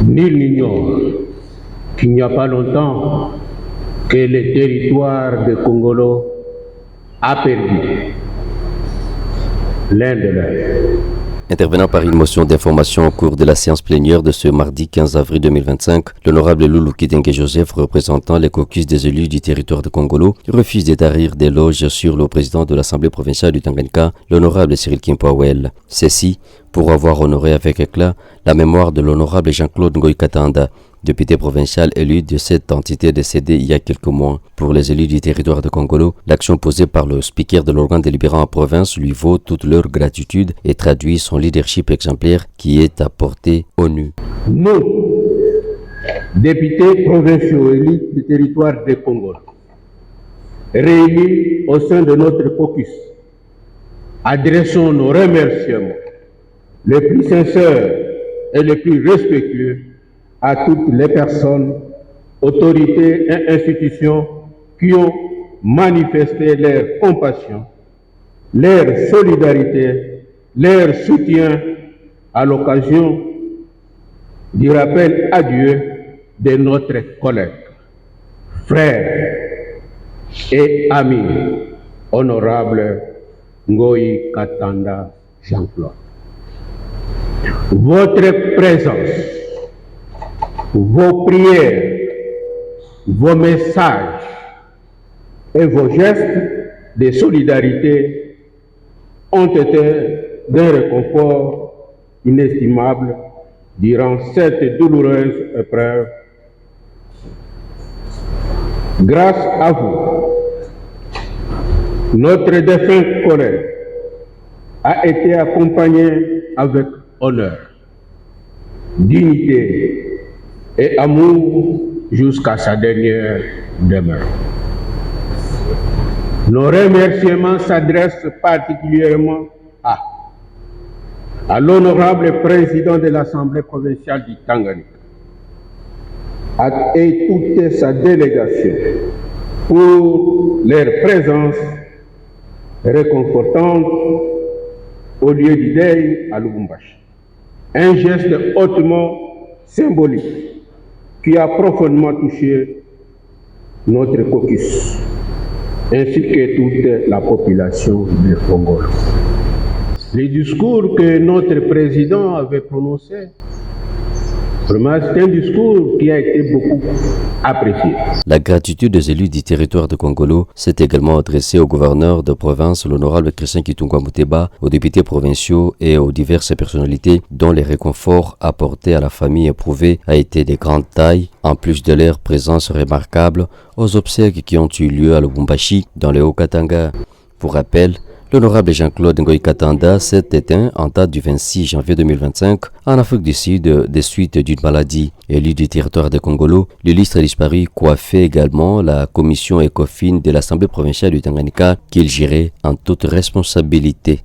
Nul n'ignore qu'il n'y a pas longtemps que le territoire de Congolo a perdu l'un de leurs. Intervenant par une motion d'information au cours de la séance plénière de ce mardi 15 avril 2025, l'honorable Loulou Kidenge Joseph, représentant les caucus des élus du territoire de Congolo, refuse d'étarir d'éloges sur le président de l'Assemblée provinciale du Tanganyika, l'honorable Cyril Kimpouawel. Ceci pour avoir honoré avec éclat la mémoire de l'honorable Jean-Claude Ngoï Katanda, député provincial élu de cette entité décédée il y a quelques mois. Pour les élus du territoire de Congolo, l'action posée par le speaker de l'organe délibérant en province lui vaut toute leur gratitude et traduit son leadership exemplaire qui est apporté au nu. Nous, députés provinciaux élus du territoire de Congolo, réunis au sein de notre caucus, adressons nos remerciements les plus sincères et les plus respectueux à toutes les personnes, autorités et institutions qui ont manifesté leur compassion, leur solidarité, leur soutien à l'occasion du rappel à Dieu de notre collègue, frère et ami, honorable Ngoï Katanda Jean-Claude. Votre présence, vos prières, vos messages et vos gestes de solidarité ont été d'un réconfort inestimable durant cette douloureuse épreuve. Grâce à vous, notre défunt collègue a été accompagné avec honneur, dignité et amour jusqu'à sa dernière demeure. Nos remerciements s'adressent particulièrement à l'honorable président de l'Assemblée provinciale du Tanganyika et toute sa délégation pour leur présence réconfortante au lieu du deuil à Lubumbashi. Un geste hautement symbolique qui a profondément touché notre caucus, ainsi que toute la population du Congo. Le discours que notre président avait prononcé, vraiment, c'est un discours qui a été beaucoup apprécié. La gratitude des élus du territoire de Congolo s'est également adressée au gouverneur de province, l'honorable Christian Kitungwa Muteba, aux députés provinciaux et aux diverses personnalités dont les réconforts apportés à la famille éprouvée a été de grande taille, en plus de leur présence remarquable aux obsèques qui ont eu lieu à Lubumbashi, dans le Haut-Katanga. Pour rappel, l'honorable Jean-Claude Ngoï Katanda s'est éteint en date du 26 janvier 2025 en Afrique du Sud des suites d'une maladie. Élu du territoire de Congolo, l'illustre disparu coiffait également la commission ECOFIN de l'Assemblée provinciale du Tanganyika qu'il gérait en toute responsabilité.